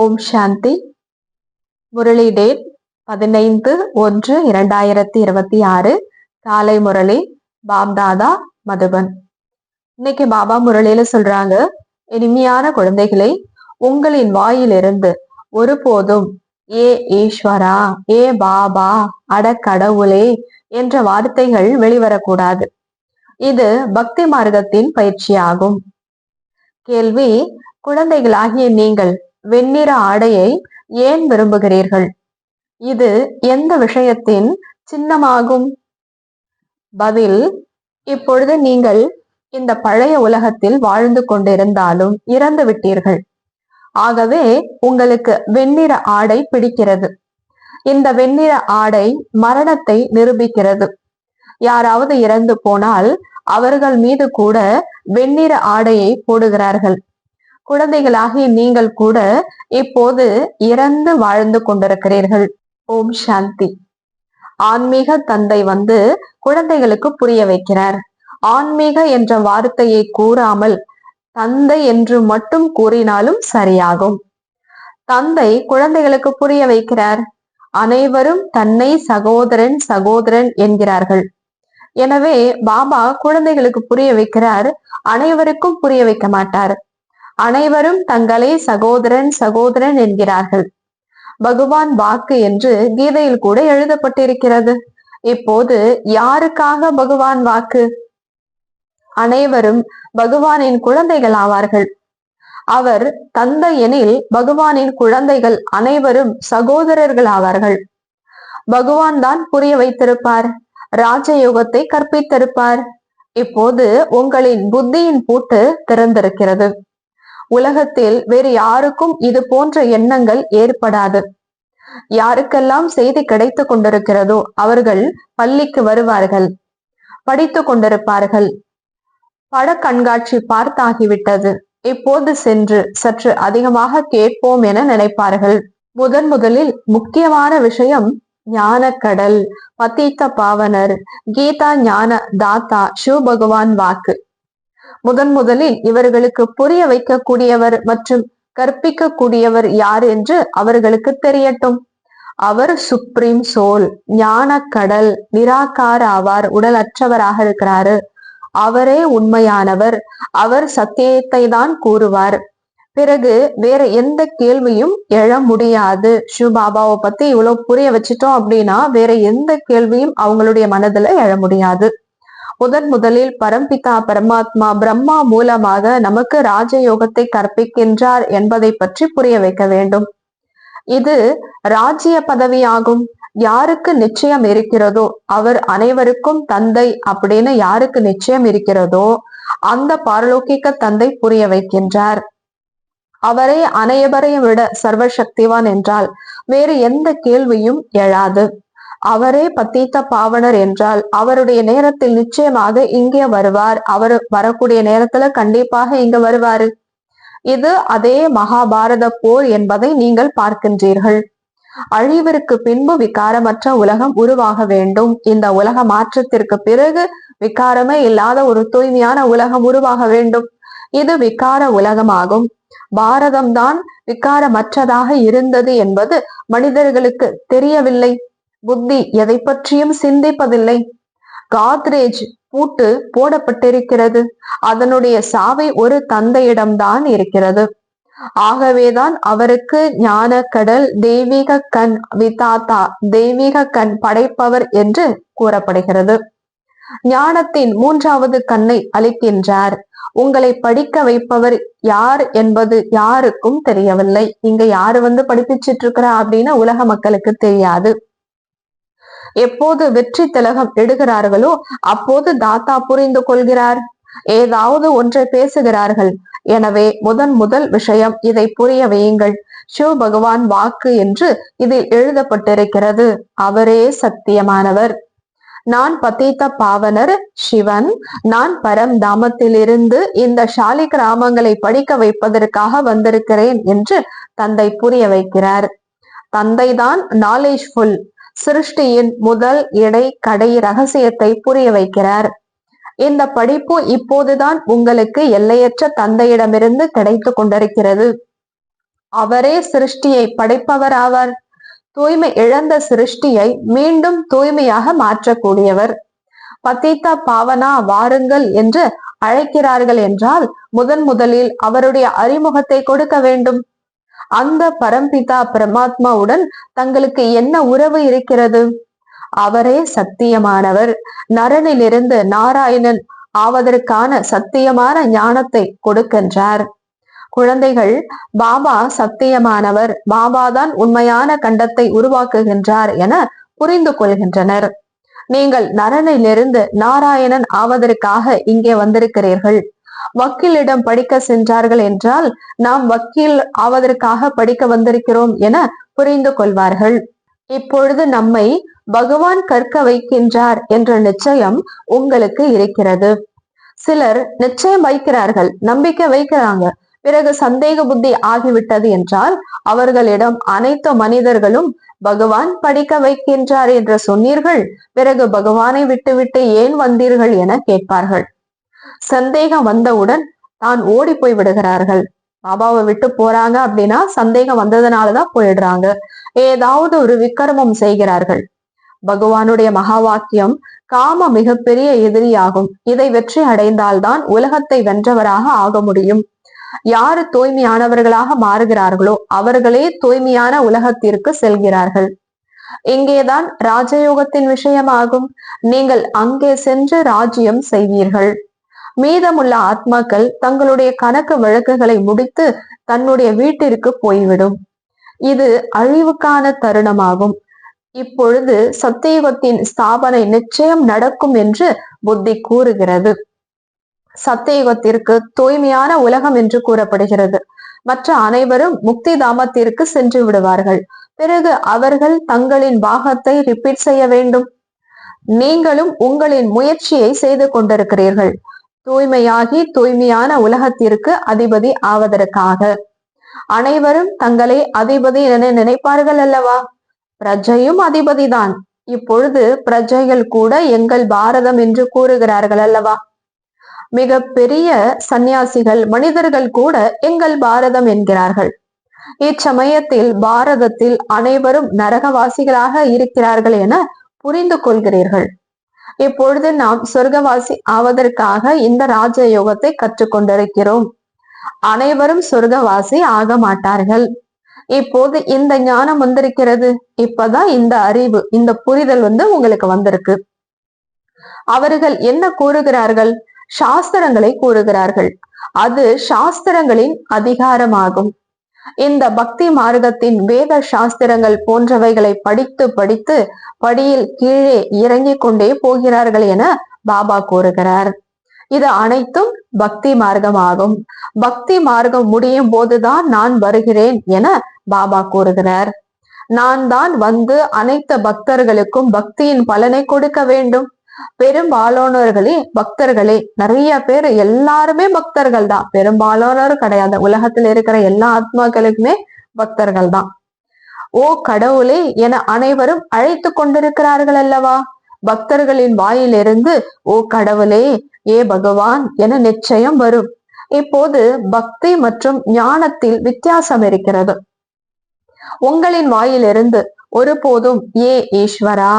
ஓம் சாந்தி. Murali date 15/1/2026. காலை முரளி, பாப்தாதா, மதுபன். இன்னைக்கு பாபா முரளியில சொல்றாங்க, இனிமையான குழந்தைகளை, உங்களின் வாயிலிருந்து ஒருபோதும் ஏ ஈஸ்வரா, ஏ பாபா, அட கடவுளே என்ற வார்த்தைகள் வெளிவரக்கூடாது. இது பக்தி மார்க்கத்தின் பயிற்சியாகும். கேள்வி: குழந்தைகளாகிய நீங்கள் வெண்ணிற ஆடையை ஏன் விரும்புகிறீர்கள்? இது எந்த விஷயத்தின் சின்னமாகும்? பதில்: இப்பொழுது நீங்கள் இந்த பழைய உலகத்தில் வாழ்ந்து கொண்டிருந்தாலும் இறந்து விட்டீர்கள். ஆகவே உங்களுக்கு வெண்ணிற ஆடை பிடிக்கிறது. இந்த வெண்ணிற ஆடை மரணத்தை நிரூபிக்கிறது. யாராவது இறந்து போனால் அவர்கள் மீது கூட வெண்ணிற ஆடையை போடுகிறார்கள். குழந்தைகளாகி நீங்கள் கூட இப்போது இறந்து வாழ்ந்து கொண்டிருக்கிறீர்கள். ஓம் சாந்தி. ஆன்மீக தந்தை வந்து குழந்தைகளுக்கு புரிய வைக்கிறார். ஆன்மீக என்ற வார்த்தையை கூறாமல் தந்தை என்று மட்டும் கூறினாலும் சரியாகும். தந்தை குழந்தைகளுக்கு புரிய வைக்கிறார். அனைவரும் தன்னை சகோதரன் சகோதரன் என்கிறார்கள். எனவே பாபா குழந்தைகளுக்கு புரிய வைக்கிறார். அனைவருக்கும் புரிய வைக்க மாட்டார். அனைவரும் தங்களை சகோதரன் சகோதரன் என்கிறார்கள். பகவான் வாக்கு என்று கீதையில் கூட எழுதப்பட்டிருக்கிறது. இப்போது யாருக்காக பகவான் வாக்கு? அனைவரும் பகவானின் குழந்தைகள் ஆவார்கள். அவர் தந்தை எனில் பகவானின் குழந்தைகள் அனைவரும் சகோதரர்கள் ஆவார்கள். பகவான் தான் புரிய வைத்திருப்பார். ராஜயோகத்தை கற்பித்திருப்பார். இப்போது உங்களின் புத்தியின் பூட்டு திறந்திருக்கிறது. உலகத்தில் வேறு யாருக்கும் இது போன்ற எண்ணங்கள் ஏற்படாது. யாருக்கெல்லாம் செய்தி கிடைத்து கொண்டிருக்கிறதோ அவர்கள் பள்ளிக்கு வருவார்கள், படித்து கொண்டிருப்பார்கள். பட கண்காட்சி பார்த்தாகிவிட்டது, இப்போது சென்று சற்று அதிகமாக கேட்போம் என நினைப்பார்கள். முதலில் முக்கியமான விஷயம் ஞானக்கடல், பதீத்த பாவனர், கீதா ஞான தாத்தா, சிவ பகவான் வாக்கு. முதலில் இவர்களுக்கு புரிய வைக்கக்கூடியவர் மற்றும் கற்பிக்க கூடியவர் யார் என்று அவர்களுக்கு தெரியட்டும். அவர் சுப்ரீம் சோல், ஞானக்கடல், நிராகார ஆவார், உடல் அற்றவராக இருக்கிறாரு. அவரே உண்மையானவர். அவர் சத்தியத்தை தான் கூறுவார். பிறகு வேற எந்த கேள்வியும் எழ முடியாது. சிவபாபாவை பத்தி இவ்வளவு புரிய வச்சுட்டோம் அப்படின்னா வேற எந்த கேள்வியும் அவங்களுடைய மனதுல எழ முடியாது. முதலில் பரம்பிதா பரமாத்மா பிரம்மா மூலமாக நமக்கு ராஜயோகத்தை கற்பிக்கின்றார் என்பதை பற்றி புரிய வைக்க வேண்டும். இது ராஜ்ய பதவி ஆகும். யாருக்கு நிச்சயம் இருக்கிறதோ, அவர் அனைவருக்கும் தந்தை அப்படின்னு யாருக்கு நிச்சயம் இருக்கிறதோ அந்த பாரலோகிக்க தந்தை புரிய வைக்கின்றார். அவரே அனைவரையும் விட சர்வசக்திவான் என்றால் வேறு எந்த கேள்வியும் எழாது. அவரே பத்தீத்த பாவனர் என்றால் அவருடைய நேரத்தில் நிச்சயமாக இங்கே வருவார். அவர் வரக்கூடிய நேரத்துல கண்டிப்பாக இங்க வருவாரு. இது அதே மகாபாரத போர் என்பதை நீங்கள் பார்க்கின்றீர்கள். அழிவிற்கு பின்பு விகாரமற்ற உலகம் உருவாக வேண்டும். இந்த உலக மாற்றத்திற்கு பிறகு விகாரமே இல்லாத ஒரு தூய்மையான உலகம் உருவாக வேண்டும். இது விகார உலகமாகும். பாரதம்தான் விகாரமற்றதாக இருந்தது என்பது மனிதர்களுக்கு தெரியவில்லை. புத்தி எதை பற்றியும் சிந்திப்பதில்லை. காத்ரேஜ் பூட்டு போடப்பட்டிருக்கிறது. அதனுடைய சாவி ஒரு தந்தையிடம்தான் இருக்கிறது. ஆகவேதான் அவருக்கு ஞான கடல், தெய்வீக கண், விதாத்தா, தெய்வீக கண் படைப்பவர் என்று கூறப்படுகிறது. ஞானத்தின் 3வது கண்ணை அளிக்கின்றார். உங்களை படிக்க வைப்பவர் யார் என்பது யாருக்கும் தெரியவில்லை. இங்க யாரு வந்து படிப்பிச்சிட்டு இருக்கிறா அப்படின்னு உலக மக்களுக்கு தெரியாது. எப்போது வெற்றி திலகம் எடுகிறார்களோ அப்போது தாத்தா புரிந்து கொள்கிறார். ஏதாவது ஒன்றை பேசுகிறார்கள். எனவே முதல் விஷயம் இதை புரிய வையுங்கள். சிவ பகவான் வாக்கு என்று இதில் எழுதப்பட்டிருக்கிறது. அவரே சத்தியமானவர். நான் பதீத்த பாவனர் சிவன். நான் பரம் தாமத்திலிருந்து இந்த ஷாலி கிராமங்களை படிக்க வைப்பதற்காக வந்திருக்கிறேன் என்று தந்தை புரிய வைக்கிறார். தந்தைதான் நாலேஜ்ஃபுல். சிருஷ்டியின் முதல் இடை கடை ரகசியத்தை புரிய வைக்கிறார். இந்த படிப்பு இப்போதுதான் உங்களுக்கு எல்லையற்ற தந்தையிடமிருந்து கிடைத்து கொண்டிருக்கிறது. அவரே சிருஷ்டியை படைப்பவர் ஆவார். தூய்மை இழந்த சிருஷ்டியை மீண்டும் தூய்மையாக மாற்றக்கூடியவர். பத்தித்த பாவனா வாருங்கள் என்று அழைக்கிறார்கள் என்றால் முதலில் அவருடைய அறிமுகத்தை கொடுக்க வேண்டும். அந்த பரம்பிதா பரமாத்மாவுடன் தங்களுக்கு என்ன உறவு இருக்கிறது? அவரே சத்தியமானவர். நரனிலிருந்து நாராயணன் ஆவதற்கான சத்தியமான ஞானத்தை கொடுக்கின்றார். குழந்தைகள், பாபா சத்தியமானவர், பாபாதான் உண்மையான கண்டத்தை உருவாக்குகின்றார் என புரிந்து கொள்கின்றனர். நீங்கள் நரனிலிருந்து நாராயணன் ஆவதற்காக இங்கே வந்திருக்கிறீர்கள். வக்கீலிடம் படிக்க சென்றார்கள் என்றால் நாம் வக்கீல் ஆவதற்காக படிக்க வந்திருக்கிறோம் என புரிந்து கொள்வார்கள். இப்பொழுது நம்மை பகவான் கற்க வைக்கின்றார் என்ற நிச்சயம் உங்களுக்கு இருக்கிறது. சிலர் நிச்சயம் வைக்கிறார்கள், நம்பிக்கை வைக்கிறாங்க, பிறகு சந்தேக புத்தி ஆகிவிட்டது என்றால் அவர்களிடம் அனைத்து மனிதர்களும் பகவான் படிக்க வைக்கின்றார் என்று சொன்னீர்கள், பிறகு பகவானை விட்டுவிட்டு ஏன் வந்தீர்கள் என கேட்பார்கள். சந்தேகம் வந்தவுடன் தான் ஓடி போய் விடுகிறார்கள். பாபாவை விட்டு போறாங்க அப்படின்னா சந்தேகம் வந்ததுனாலதான் போயிடுறாங்க. ஏதாவது ஒரு விக்கிரமம் செய்கிறார்கள். பகவானுடைய மகா வாக்கியம் காம மிகப்பெரிய எதிரியாகும். இதை வெற்றி அடைந்தால்தான் உலகத்தை வென்றவராக ஆக முடியும். யாரு தூய்மையானவர்களாக மாறுகிறார்களோ அவர்களே தூய்மையான உலகத்திற்கு செல்கிறார்கள். இங்கேதான் ராஜயோகத்தின் விஷயமாகும். நீங்கள் அங்கே சென்று ராஜ்யம் செய்வீர்கள். மீதமுள்ள ஆத்மாக்கள் தங்களுடைய கணக்கு வழக்குகளை முடித்து தன்னுடைய வீட்டிற்கு போய்விடும். இது அழிவுக்கான தருணமாகும். இப்பொழுது சத்தியுகத்தின் ஸ்தாபனை நிச்சயம் நடக்கும் என்று புத்தி கூறுகிறது. சத்தியுகத்திற்கு தூய்மையான உலகம் என்று கூறப்படுகிறது. மற்ற அனைவரும் முக்தி தாமத்திற்கு சென்று விடுவார்கள். பிறகு அவர்கள் தங்களின் பாகத்தை ரிப்பீட் செய்ய வேண்டும். நீங்களும் உங்களின் முயற்சியை செய்து கொண்டிருக்கிறீர்கள். தூய்மையாகி தூய்மையான உலகத்திற்கு அதிபதி ஆவதற்காக. அனைவரும் தங்களை அதிபதி என நினைப்பார்கள் அல்லவா? பிரஜையும் அதிபதிதான். இப்பொழுது பிரஜைகள் கூட எங்கள் பாரதம் என்று கூறுகிறார்கள் அல்லவா? மிக பெரிய சந்நியாசிகள் மனிதர்கள் கூட எங்கள் பாரதம் என்கிறார்கள். இச்சமயத்தில் பாரதத்தில் அனைவரும் நரகவாசிகளாக இருக்கிறார்கள் என புரிந்து கொள்கிறீர்கள். இப்பொழுது நாம் சொர்க்கவாசி ஆவதற்காக இந்த ராஜயோகத்தை கற்றுக்கொண்டிருக்கிறோம். அனைவரும் சொர்க்கவாசி ஆக மாட்டார்கள். இப்போது இந்த ஞானம் வந்திருக்கிறது. இப்பதான் இந்த அறிவு, இந்த புரிதல் உங்களுக்கு வந்திருக்கு. அவர்கள் என்ன கூறுகிறார்கள்? சாஸ்திரங்களை கூறுகிறார்கள். அது சாஸ்திரங்களின் அதிகாரமாகும். இந்த பக்தி மார்க்கத்தின் வேத சாஸ்திரங்கள் போன்றவைகளை படித்து படித்து படியில் கீழே இறங்கிக் கொண்டே போகிறார்கள் என பாபா கூறுகிறார். இது அனைத்தும் பக்தி மார்க்கமாகும். பக்தி மார்க்கம் முடியும் போதுதான் நான் வருகிறேன் என பாபா கூறுகிறார். நான் தான் வந்து அனைத்து பக்தர்களுக்கும் பக்தியின் பலனை கொடுக்க வேண்டும். பெரும்பாலானவர்களே பக்தர்களே, நிறைய பேர் எல்லாருமே பக்தர்கள் தான், பெரும்பாலானவர் கிடையாது. உலகத்தில் இருக்கிற எல்லா ஆத்மாக்களுக்குமே பக்தர்கள் தான். ஓ கடவுளே என அனைவரும் அழைத்து கொண்டிருக்கிறார்கள் அல்லவா? பக்தர்களின் வாயிலிருந்து ஓ கடவுளே, ஏ பகவான் என நிச்சயம் வரும். இப்போது பக்தி மற்றும் ஞானத்தில் வித்தியாசம் இருக்கிறது. உங்களின் வாயிலிருந்து ஒருபோதும் ஏ ஈஸ்வரா,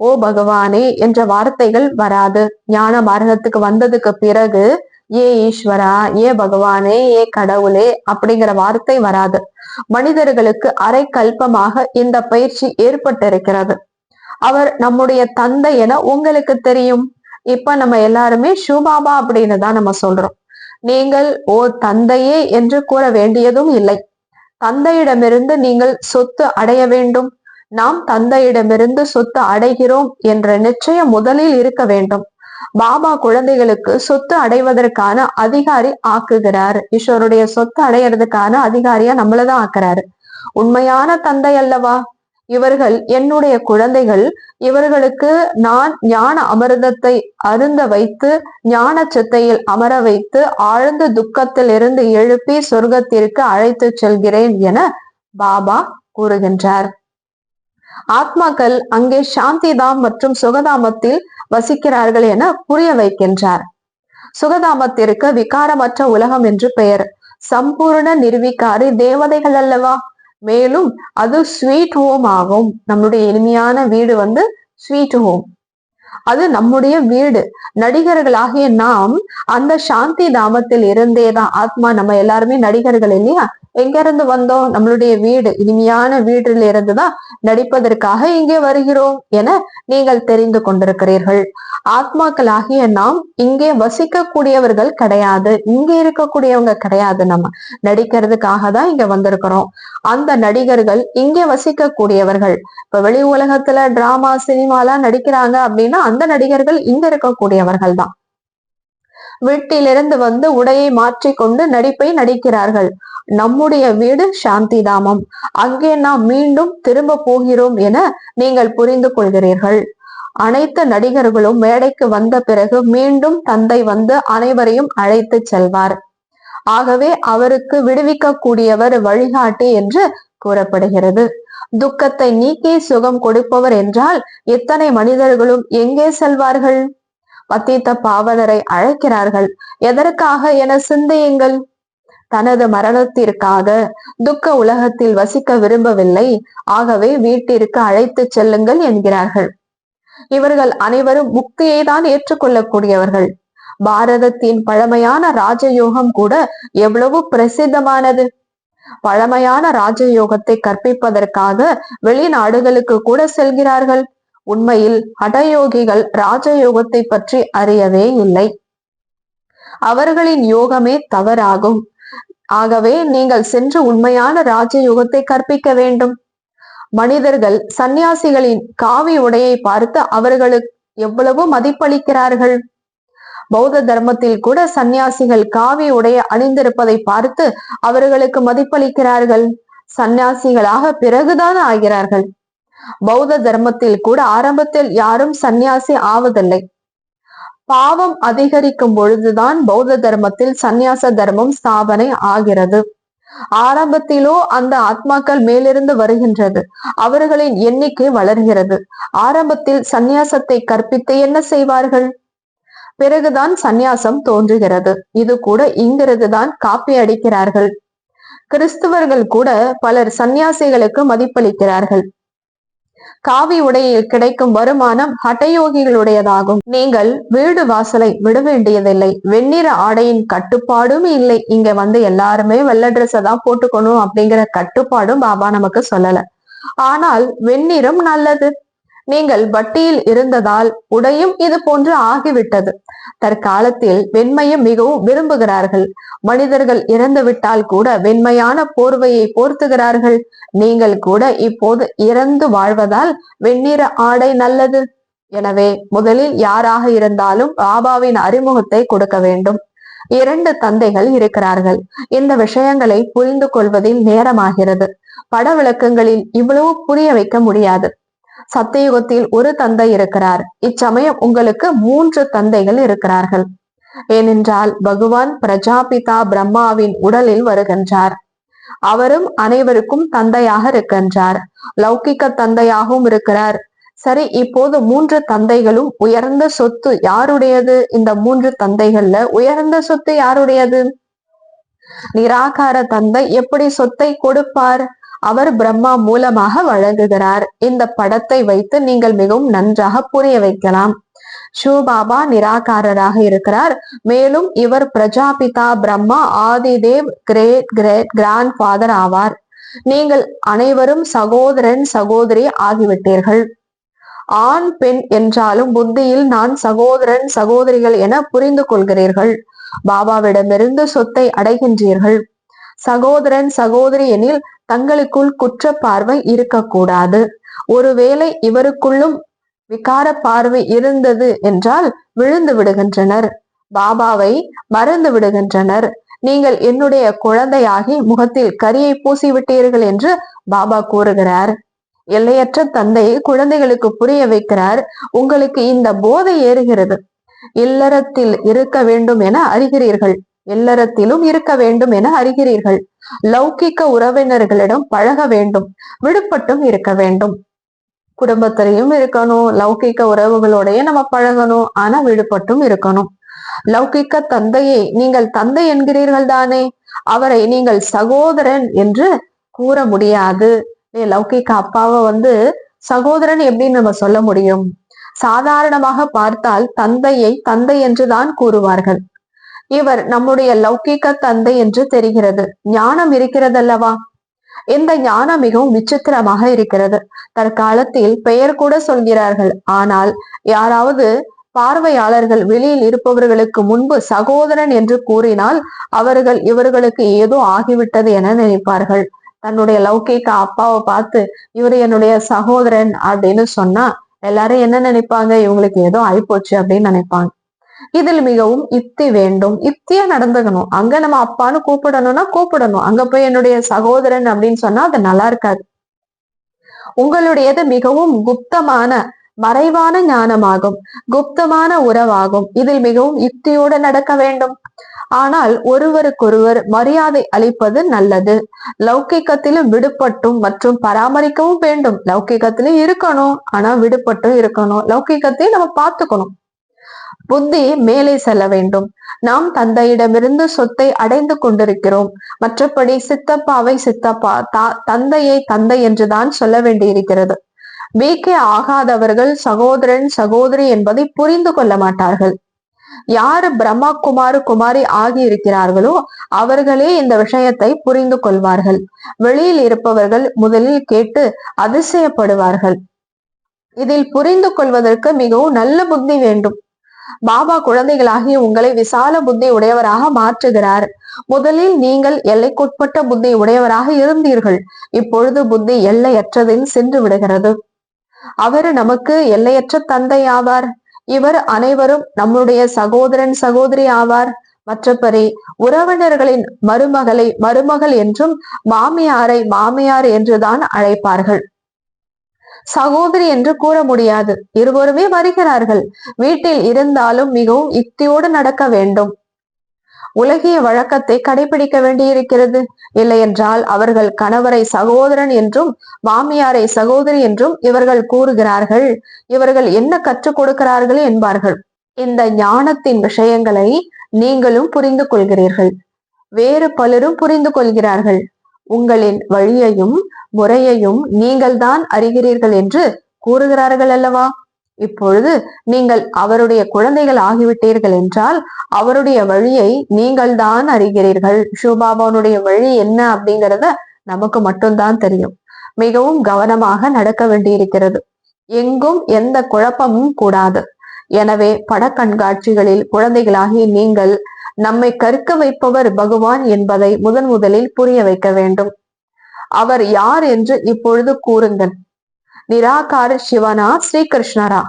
ஓ பகவானே என்ற வார்த்தைகள் வராது. ஞான மார்க்கத்துக்கு வந்ததுக்கு பிறகு ஏ ஈஸ்வரா, ஏ பகவானே, ஏ கடவுளே அப்படிங்கிற வார்த்தை வராது. மனிதர்களுக்கு அரை கல்பமாக இந்த பயிற்சி ஏற்பட்டிருக்கிறது. அவர் நம்முடைய தந்தை என உங்களுக்கு தெரியும். இப்ப நம்ம எல்லாருமே ஷூபாபா அப்படின்னு தான் நம்ம சொல்றோம். நீங்கள் ஓ தந்தையே என்று கூற வேண்டியதும் இல்லை. தந்தையிடமிருந்து நீங்கள் சொத்து அடைய வேண்டும். நாம் தந்தையிடமிருந்து சொத்து அடைகிறோம் என்ற நிச்சயம் முதலில் இருக்க வேண்டும். பாபா குழந்தைகளுக்கு சொத்து அடைவதற்கான அதிகாரி ஆக்குகிறார். ஈஸ்வருடைய சொத்து அடையிறதுக்கான அதிகாரியா நம்மளதான் ஆக்குறாரு. உண்மையான தந்தை அல்லவா இவர்கள்? என்னுடைய குழந்தைகள். இவர்களுக்கு நான் ஞான அமிர்தத்தை அருந்த வைத்து ஞான சித்தையில் அமர வைத்து ஆழ்ந்த துக்கத்தில் இருந்து எழுப்பி சொர்க்கத்திற்கு அழைத்து செல்கிறேன் என பாபா கூறுகின்றார். ஆத்மாக்கள் அங்கே சாந்திதாம் மற்றும் சுகதாமத்தில் வசிக்கிறார்கள் என புரிய வைக்கின்றார். சுகதாமத்திற்கு விகாரமற்ற உலகம் என்று பெயர். சம்பூர்ண நிர்விகாரி தேவதைகள் அல்லவா. மேலும் அது ஸ்வீட் ஹோம் ஆகும். நம்மளுடைய இனிமையான வீடு ஸ்வீட் ஹோம், அது நம்முடைய வீடு. நடிகர்களாகிய நாம் அந்த சாந்தி தாமத்தில் இருந்தேதான் ஆத்மா. நம்ம எல்லாருமே நடிகர்கள் இல்லையா? எங்க இருந்து வந்தோம்? நம்மளுடைய வீடு, இனிமையான வீட்டில் இருந்துதான் நடிப்பதற்காக இங்கே வருகிறோம் என நீங்கள் தெரிந்து கொண்டிருக்கிறீர்கள். ஆத்மாக்களாகிய நாம் இங்கே வசிக்க கூடியவர்கள் கிடையாது, இங்கே இருக்கக்கூடியவங்க கிடையாது. நம்ம நடிக்கிறதுக்காக தான் இங்க வந்திருக்கிறோம். அந்த நடிகர்கள் இங்கே வசிக்க கூடியவர்கள். இப்ப வெளி உலகத்துல டிராமா சினிமாலாம் நடிக்கிறாங்க அப்படின்னா அந்த நடிகர்கள் இங்க இருக்கக்கூடியவர்கள் தான். வீட்டிலிருந்து உடையை மாற்றிக்கொண்டு நடிப்பை நடிக்கிறார்கள். நம்முடைய வீடு சாந்தி தாமம், அங்கே நாம் மீண்டும் திரும்ப போகிறோம் என நீங்கள் புரிந்து கொள்கிறீர்கள். அனைத்து நடிகர்களும் மேடைக்கு வந்த பிறகு மீண்டும் தந்தை அனைவரையும் அழைத்து செல்வார். ஆகவே அவருக்கு விடுவிக்க கூடியவர், வழிகாட்டி என்று கூறப்படுகிறது. துக்கத்தை நீக்கி சுகம் கொடுப்பவர் என்றால் எத்தனை மனிதர்களும் எங்கே செல்வார்கள்? பத்தித்த பாவனரை அழைக்கிறார்கள். எதற்காக என சிந்தியுங்கள். தனது மரணத்திற்காக. துக்க உலகத்தில் வசிக்க விரும்பவில்லை, ஆகவே வீட்டிற்கு அழைத்து செல்லுங்கள் என்கிறார்கள். இவர்கள் அனைவரும் முக்தியை தான் ஏற்றுக்கொள்ளக்கூடியவர்கள். பாரதத்தின் பழமையான ராஜயோகம் கூட எவ்வளவு பிரசித்தமானது. பழமையான ராஜயோகத்தை கற்பிப்பதற்காக வெளிநாடுகளுக்கு கூட செல்கிறார்கள். உண்மையில் ஹடயோகிகள் ராஜயோகத்தை பற்றி அறியவே இல்லை. அவர்களின் யோகமே தவறாகும். ஆகவே நீங்கள் சென்று உண்மையான ராஜயோகத்தை கற்பிக்க வேண்டும். மனிதர்கள் சந்நியாசிகளின் காவி உடையை பார்த்து அவர்களுக்கு எவ்வளவு மதிப்பளிக்கிறார்கள். பௌத்த தர்மத்தில் கூட சந்நியாசிகள் காவி உடையை அணிந்திருப்பதை பார்த்து அவர்களுக்கு மதிப்பளிக்கிறார்கள். சந்நியாசிகளாக பிறகுதான் ஆகிறார்கள். பௌத்த தர்மத்தில் கூட ஆரம்பத்தில் யாரும் சந்நியாசி ஆவதில்லை. பாவம் அதிகரிக்கும் பொழுதுதான் பௌத்த தர்மத்தில் சந்நியாச தர்மம் ஸ்தாபனை ஆகிறது. ஆரம்பத்திலோ அந்த ஆத்மாக்கள் மேலிருந்து வருகின்றது, அவர்களின் எண்ணிக்கை வளர்கிறது. ஆரம்பத்தில் சந்நியாசத்தை கற்பித்து என்ன செய்வார்கள்? பிறகுதான் சந்நியாசம் தோன்றுகிறது. இது கூட இங்கிருந்துதான் காப்பி அடிக்கிறார்கள். கிறிஸ்துவர்கள் கூட பலர் சந்நியாசிகளுக்கு மதிப்பளிக்கிறார்கள். காவி உடையில் கிடைக்கும் வருமானம் ஹட்டயோகிகளுடையதாகும். நீங்கள் வீடு வாசலை விட வேண்டியதில்லை. வெண்ணிற ஆடையின் கட்டுப்பாடும் இல்லை. இங்க எல்லாருமே வெள்ளை ட்ரெஸ் தான் போட்டுக்கணும் அப்படிங்கிற கட்டுப்பாடும் பாபா நமக்கு சொல்லல. ஆனால் வெண்ணிறம் நல்லது. நீங்கள் வட்டியில் இருந்ததால் உடையும் இது போன்று ஆகிவிட்டது. தற்காலத்தில் வெண்மையும் மிகவும் விரும்புகிறார்கள். மனிதர்கள் இறந்து விட்டால் கூட வெண்மையான போர்வையை போர்த்துகிறார்கள். நீங்கள் கூட இப்போது இறந்து வாழ்வதால் வெண்ணிற ஆடை நல்லது. எனவே முதலில் யாராக இருந்தாலும் பாபாவின் அறிமுகத்தை கொடுக்க வேண்டும். 2 தந்தைகள் இருக்கிறார்கள். இந்த விஷயங்களை புரிந்து கொள்வதில் நேரமாகிறது. பட விளக்கங்களில் இவ்வளவு புரிய வைக்க முடியாது. சத்தியுகத்தில் ஒரு தந்தை இருக்கிறார். இச்சமயம் உங்களுக்கு 3 தந்தைகள் இருக்கிறார்கள். ஏனென்றால் பகவான் பிரஜாபிதா பிரம்மாவின் உடலில் வருகின்றார். அவரும் அனைவருக்கும் தந்தையாக இருக்கின்றார். லௌகிக்க தந்தையாகவும் இருக்கிறார். சரி, இப்போது 3 தந்தைகளும் உயர்ந்த சொத்து யாருடையது? இந்த 3 தந்தைகள்ல உயர்ந்த சொத்து யாருடையது? நிராகார தந்தை எப்படி சொத்தை கொடுப்பார்? அவர் பிரம்மா மூலமாக வழங்குகிறார். இந்த படத்தை வைத்து நீங்கள் மிகவும் நன்றாக புரிய வைக்கலாம். சிவபாபா நிராகாரராக இருக்கிறார். மேலும் இவர் Prajapita Brahma Adidev great great grandfather ஆவார். நீங்கள் அனைவரும் சகோதரன் சகோதரி ஆகிவிட்டீர்கள். ஆண் பெண் என்றாலும் புத்தியில் நான் சகோதரன் சகோதரிகள் என புரிந்து கொள்கிறீர்கள். பாபாவிடமிருந்து சொத்தை அடைகின்றீர்கள். சகோதரன் சகோதரி எனில் தங்களுக்குள் குற்ற பார்வை இருக்கக்கூடாது. ஒருவேளை இவருக்குள்ளும் விகார பார்வை இருந்தது என்றால் விழுந்து விடுகின்றனர். பாபாவை மறந்து விடுகின்றனர். நீங்கள் என்னுடைய குழந்தையாகி முகத்தில் கரியை பூசிவிட்டீர்கள் என்று பாபா கூறுகிறார். எல்லையற்ற தந்தையை குழந்தைகளுக்கு புரிய வைக்கிறார். உங்களுக்கு இந்த போதை ஏறுகிறது. இல்லறத்தில் இருக்க வேண்டும் என அறிகிறீர்கள். இல்லறத்திலும் இருக்க வேண்டும் என அறிகிறீர்கள். லௌகிக்க உறவினர்களிடம் பழக வேண்டும். விடுபட்டும் இருக்க வேண்டும். குடும்பத்திலையும் இருக்கணும், லௌகிக்க உறவுகளோடைய நம்ம பழகணும். ஆனா விடுபட்டும் இருக்கணும். லௌகிக்க தந்தையை நீங்கள் தந்தை என்கிறீர்கள் தானே? அவரை நீங்கள் சகோதரன் என்று கூற முடியாது. லௌகிக அப்பாவை சகோதரன் எப்படின்னு நம்ம சொல்ல முடியும்? சாதாரணமாக பார்த்தால் தந்தையை தந்தை என்றுதான் கூறுவார்கள். இவர் நம்முடைய லௌகிக தந்தை என்று தெரிகிறது. ஞானம் இருக்கிறதல்லவா? இந்த ஞானம் மிகவும் விசித்திரமாக இருக்கிறது. தற்காலத்தில் பெயர் கூட சொல்கிறார்கள். ஆனால் யாராவது பார்வையாளர்கள் வெளியில் இருப்பவர்களுக்கு முன்பு சகோதரன் என்று கூறினால் அவர்கள் இவர்களுக்கு ஏதோ ஆகிவிட்டது என நினைப்பார்கள். தன்னுடைய லௌகிக அப்பாவை பார்த்து இவர் என்னுடைய சகோதரன் அப்படின்னு சொன்னா எல்லாரும் என்ன நினைப்பாங்க? இவங்களுக்கு ஏதோ ஆயிப்போச்சு அப்படின்னு நினைப்பாங்க. இதில் மிகவும் யுக்தி வேண்டும். யுக்தியா நடந்துக்கணும். அங்க நம்ம அப்பான்னு கூப்பிடணும்னா கூப்பிடணும். அங்க போய் என்னுடைய சகோதரன் அப்படின்னு சொன்னா அது நல்லா இருக்காது. உங்களுடையது மிகவும் குப்தமான மறைவான ஞானமாகும், குப்தமான உறவாகும். இதில் மிகவும் யுக்தியோடு நடக்க வேண்டும். ஆனால் ஒருவருக்கொருவர் மரியாதை அளிப்பது நல்லது. லௌகிக்கத்திலும் விடுபட்டும் மற்றும் பராமரிக்கவும் வேண்டும். லௌகிக்கத்திலும் இருக்கணும், ஆனா விடுபட்டும் இருக்கணும். லௌகிக்கத்தையும் நம்ம பார்த்துக்கணும். புத்தி மேலே செல்ல வேண்டும். நாம் தந்தையிடமிருந்து சொத்தை அடைந்து கொண்டிருக்கிறோம். மற்றபடி சித்தப்பாவை சித்தப்பா, தந்தையை தந்தை என்றுதான் சொல்ல வேண்டியிருக்கிறது. வீக்கே ஆகாதவர்கள் சகோதரன் சகோதரி என்பதை புரிந்து கொள்ள மாட்டார்கள். யாரு பிரம்மா குமாரி ஆகி இருக்கிறார்களோ அவர்களே இந்த விஷயத்தை புரிந்து கொள்வார்கள். வெளியில் இருப்பவர்கள் முதலில் கேட்டு அதிசயப்படுவார்கள். இதில் புரிந்து கொள்வதற்கு மிகவும் நல்ல புத்தி வேண்டும். பாபா குழந்தைகளாகி உங்களை விசால புத்தி உடையவராக மாற்றுகிறார். முதலில் நீங்கள் எல்லைக்குட்பட்ட புத்தி உடையவராக இருந்தீர்கள். இப்பொழுது புத்தி எல்லையற்றதில் சென்று விடுகிறது. அவர் நமக்கு எல்லையற்ற தந்தை ஆவார். இவர் அனைவரும் நம்முடைய சகோதரன் சகோதரி ஆவார். மற்றபடி உறவினர்களின் மருமகளை மருமகள் என்றும் மாமியாரை மாமியார் என்றுதான் அழைப்பார்கள். சகோதரி என்று கூற முடியாது. இருவருமே வருகிறார்கள். வீட்டில் இருந்தாலும் மிகவும் யுக்தியோடு நடக்க வேண்டும். உலகிய வழக்கத்தை கடைபிடிக்க வேண்டியிருக்கிறது. இல்லையென்றால் அவர்கள் கணவரை சகோதரன் என்றும் மாமியாரை சகோதரி என்றும் இவர்கள் கூறுகிறார்கள். இவர்கள் என்ன கற்றுக் கொடுக்கிறார்கள் என்பார்கள். இந்த ஞானத்தின் விஷயங்களை நீங்களும் புரிந்து கொள்கிறீர்கள். வேறு பலரும் புரிந்து கொள்கிறார்கள். உங்களின் வழியையும் முறையையும் நீங்கள் தான் அறிகிறீர்கள் என்று கூறுகிறார்கள் அல்லவா? இப்பொழுது நீங்கள் அவருடைய குழந்தைகள் ஆகிவிட்டீர்கள் என்றால் அவருடைய வழியை நீங்கள் தான் அறிகிறீர்கள். சிவபாபாவுடைய வழி என்ன அப்படிங்கிறத நமக்கு மட்டும்தான் தெரியும். மிகவும் கவனமாக நடக்க வேண்டியிருக்கிறது. எங்கும் எந்த குழப்பமும் கூடாது. எனவே பட கண்காட்சிகளில் குழந்தைகளாகி நீங்கள் நம்மை கற்க வைப்பவர் பகவான் என்பதை முதலில் புரிய வைக்க வேண்டும். அவர் யார் என்று இப்பொழுது கூறுங்கள். நிராகார சிவனா ஸ்ரீகிருஷ்ணரா?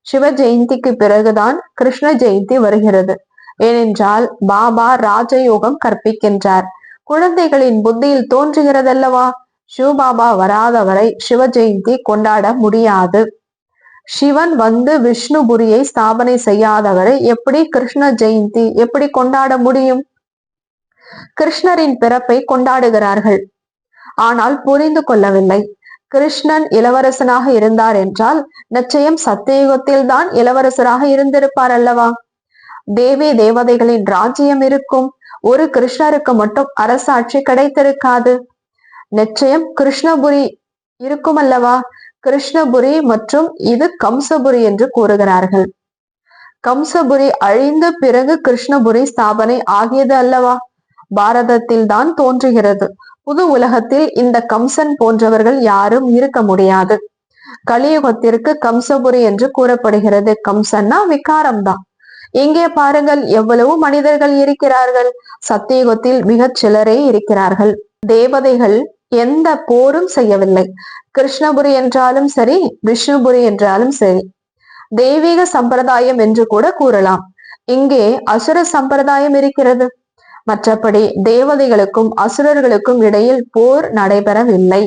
சிவ ஜெயந்திக்கு பிறகுதான் கிருஷ்ண ஜெயந்தி வருகிறது. ஏனென்றால் பாபா ராஜயோகம் கற்பிக்கின்றார். குழந்தைகளின் புத்தியில் தோன்றுகிறதல்லவா, சிவபாபா வராதவரை சிவ ஜெயந்தி கொண்டாட முடியாது. சிவன் விஷ்ணுபுரியை ஸ்தாபனை செய்யாதவரை எப்படி கிருஷ்ண ஜெயந்தி எப்படி கொண்டாட முடியும்? கிருஷ்ணரின் பிறப்பை கொண்டாடுகிறார்கள். ஆனால் புரிந்து கொள்ளவில்லை. கிருஷ்ணன் இளவரசனாக இருந்தார் என்றால் நிச்சயம் சத்தியுகத்தில் தான் இளவரசராக இருந்திருப்பார் அல்லவா? தேவி தேவதைகளின் ராஜ்யம் இருக்கும். ஒரு கிருஷ்ணருக்கு மட்டும் அரசாட்சி கிடைத்திருக்காது. நிச்சயம் கிருஷ்ணபுரி இருக்கும் அல்லவா? கிருஷ்ணபுரி மற்றும் இது கம்சபுரி என்று கூறுகிறார்கள். கம்சபுரி அழிந்த பிறகு கிருஷ்ணபுரி ஸ்தாபனை ஆகியது அல்லவா? பாரதத்தில் தான் தோன்றுகிறது. புது உலகத்தில் இந்த கம்சன் போன்றவர்கள் யாரும் இருக்க முடியாது. கலியுகத்திற்கு கம்சபுரி என்று கூறப்படுகிறது. கம்சன்னா விகாரம்தான். இங்கே பாருங்கள், எவ்வளவு மனிதர்கள் இருக்கிறார்கள். சத்தியுகத்தில் மிகச் சிலரே இருக்கிறார்கள். தேவதைகள் எந்த போரும் செய்யவில்லை. கிருஷ்ணபுரி என்றாலும் சரி, விஷ்ணுபுரி என்றாலும் சரி, தெய்வீக சம்பிரதாயம் என்று கூட கூறலாம். இங்கே அசுர சம்பிரதாயம் இருக்கிறது. மற்றபடி தேவதைகளுக்கும் அசுரர்களுக்கும் இடையில் போர் நடைபெறவில்லை.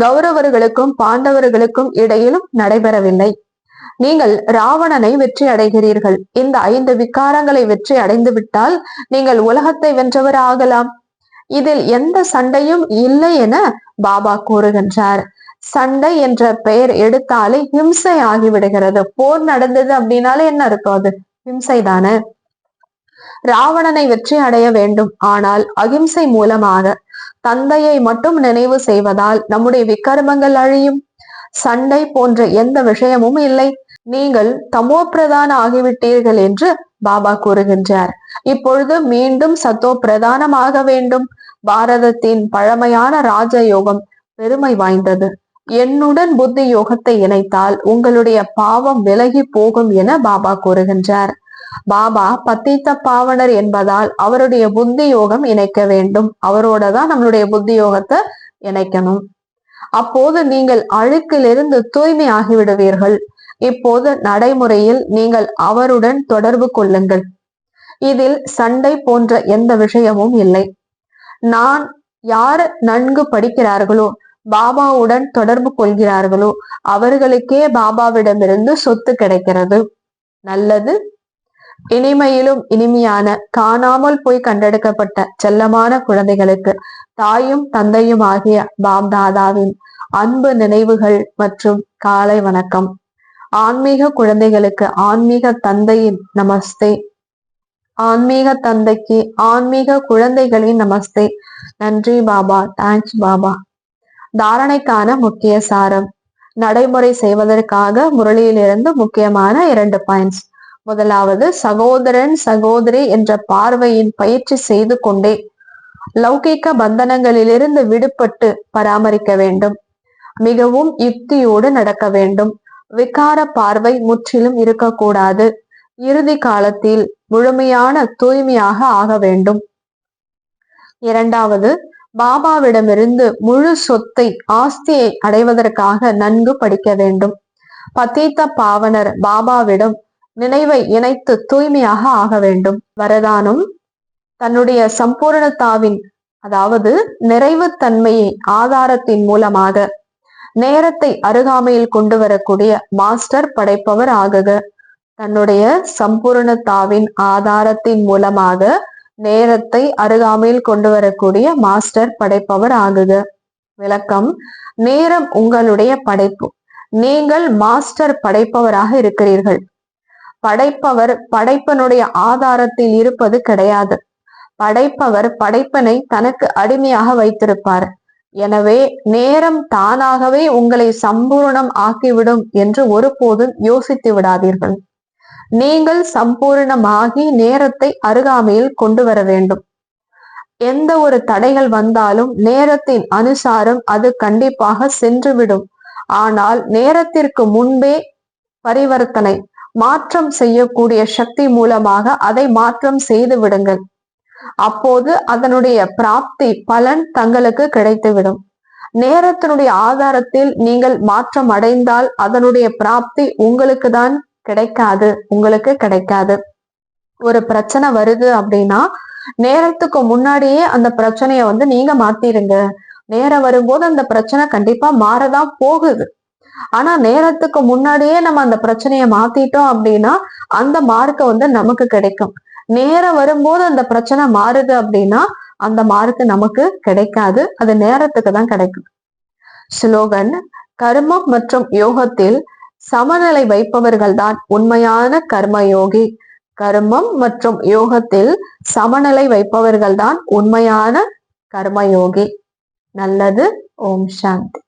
கௌரவர்களுக்கும் பாண்டவர்களுக்கும் இடையிலும் நடைபெறவில்லை. நீங்கள் ராவணனை வெற்றி அடைகிறீர்கள். இந்த 5 விகாரங்களை வெற்றி அடைந்து விட்டால் நீங்கள் உலகத்தை வென்றவர் ஆகலாம். இதில் எந்த சண்டையும் இல்லை என பாபா கூறுகின்றார். சண்டை என்ற பெயர் எடுத்தாலே ஹிம்சை ஆகிவிடுகிறது. போர் நடந்தது அப்படின்னாலே என்ன இருக்கும்? அது ஹிம்சை தானே. ராவணனை வெற்றி அடைய வேண்டும், ஆனால் அகிம்சை மூலமாக. தந்தையை மட்டும் நினைவு செய்வதால் நம்முடைய விக்கர்மங்கள் அழியும். சண்டை போன்ற எந்த விஷயமும் இல்லை. நீங்கள் தமோ பிரதான ஆகிவிட்டீர்கள் என்று பாபா கூறுகின்றார். இப்பொழுது மீண்டும் சத்தோ பிரதானமாக வேண்டும். பாரதத்தின் பழமையான ராஜயோகம் பெருமை வாய்ந்தது. என்னுடன் புத்தி யோகத்தை இணைத்தால் உங்களுடைய பாவம் விலகி போகும் என பாபா கூறுகின்றார். பாபா பத்தித்த பாவனர் என்பதால் அவருடைய புத்தி யோகம் இணைக்க வேண்டும். அவரோட தான் நம்மளுடைய புத்தி யோகத்தை இணைக்கணும். அப்போது நீங்கள் அழுக்கிலிருந்து தூய்மை ஆகிவிடுவீர்கள். இப்போது நடைமுறையில் நீங்கள் அவருடன் தொடர்பு கொள்ளுங்கள். இதில் சண்டை போன்ற எந்த விஷயமும் இல்லை. நான் யார் நன்கு படிக்கிறார்களோ, பாபாவுடன் தொடர்பு கொள்கிறார்களோ அவர்களுக்கே பாபாவிடமிருந்து சொத்து கிடைக்கிறது. நல்லது. இனிமையிலும் இனிமையான காணாமல் போய் கண்டெடுக்கப்பட்ட செல்லமான குழந்தைகளுக்கு தாயும் தந்தையும் ஆகிய பாப்தாதாவின் அன்பு நினைவுகள் மற்றும் காலை வணக்கம். ஆன்மீக குழந்தைகளுக்கு ஆன்மீக தந்தையின் நமஸ்தே. ஆன்மீக தந்தைக்கு ஆன்மீக குழந்தைகளின் நமஸ்தே. நன்றி பாபா. தேங்க்ஸ் பாபா. தாரணைக்கான முக்கிய சாரம். நடைமுறை செய்வதற்காக முரளியிலிருந்து முக்கியமான 2 பாயிண்ட்ஸ். முதலாவது, சகோதரன் சகோதரி என்ற பார்வையின் பயிற்சி செய்து கொண்டே லௌகிக்க பந்தனங்களிலிருந்து விடுபட்டு பராமரிக்க வேண்டும். மிகவும் யுக்தியோடு நடக்க வேண்டும். விகார பார்வை முற்றிலும் இருக்கக்கூடாது. இறுதி காலத்தில் முழுமையான தூய்மையாக ஆக வேண்டும். இரண்டாவது, பாபாவிடமிருந்து முழு சொத்தை ஆஸ்தியை அடைவதற்காக நன்கு படிக்க வேண்டும். பதீத்த பாவனர் பாபாவிடம் நினைவை இணைத்து தூய்மையாக ஆக வேண்டும். வரதானம். தன்னுடைய சம்பூர்ணத்தாவின் அதாவது நிறைவு தன்மையை ஆதாரத்தின் மூலமாக நேரத்தை அருகாமையில் கொண்டு வரக்கூடிய மாஸ்டர் படைப்பவர் ஆகுக. தன்னுடைய சம்பூர்ணத்தாவின் ஆதாரத்தின் மூலமாக நேரத்தை அருகாமையில் கொண்டு வரக்கூடிய மாஸ்டர் படைப்பவர் ஆகுக. விளக்கம். நேரம் உங்களுடைய படைப்பு. நீங்கள் மாஸ்டர் படைப்பவராக இருக்கிறீர்கள். படைப்பவர் படைப்பனுடைய ஆதாரத்தில் இருப்பது கிடையாது. படைப்பவர் படைப்பனை தனக்கு அடிமையாக வைத்திருப்பார். எனவே நேரம் தானாகவே உங்களை சம்பூர்ணம் ஆக்கிவிடும் என்று ஒருபோதும் யோசித்து விடாதீர்கள். நீங்கள் சம்பூர்ணமாகி நேரத்தை அருகாமையில் கொண்டு வர வேண்டும். எந்த ஒரு தடைகள் வந்தாலும் நேரத்தின் அனுசாரம் அது கண்டிப்பாக சென்றுவிடும். ஆனால் நேரத்திற்கு முன்பே பரிவர்த்தனை மாற்றம் செய்யக்கூடிய சக்தி மூலமாக அதை மாற்றம் செய்து விடுங்கள். அப்போது அதனுடைய பிராப்தி பலன் தங்களுக்கு கிடைத்துவிடும். நேரத்தினுடைய ஆதாரத்தில் நீங்கள் மாற்றம் அடைந்தால் அதனுடைய பிராப்தி உங்களுக்கு தான் கிடைக்காது. உங்களுக்கு கிடைக்காது. ஒரு பிரச்சனை வருது அப்படின்னா நேரத்துக்கு முன்னாடியே அந்த பிரச்சனைய நீங்க மாத்திருங்க. நேரம் வரும்போது அந்த பிரச்சனை கண்டிப்பா மாறதான் போகுது. ஆனா நேரத்துக்கு முன்னாடியே நம்ம அந்த பிரச்சனையை மாத்திட்டோம் அப்படின்னா அந்த மார்க்க நமக்கு கிடைக்கும். நேரம் வரும்போது அந்த பிரச்சனை மாறுது அப்படின்னா அந்த மார்க்கு நமக்கு கிடைக்காது. அது நேரத்துக்கு தான் கிடைக்கும். ஸ்லோகன். கர்மம் மற்றும் யோகத்தில் சமநிலை வைப்பவர்கள் தான் உண்மையான கர்மயோகி. கர்மம் மற்றும் யோகத்தில் சமநிலை வைப்பவர்கள் தான் உண்மையான கர்மயோகி. நல்லது. ஓம் சாந்தி.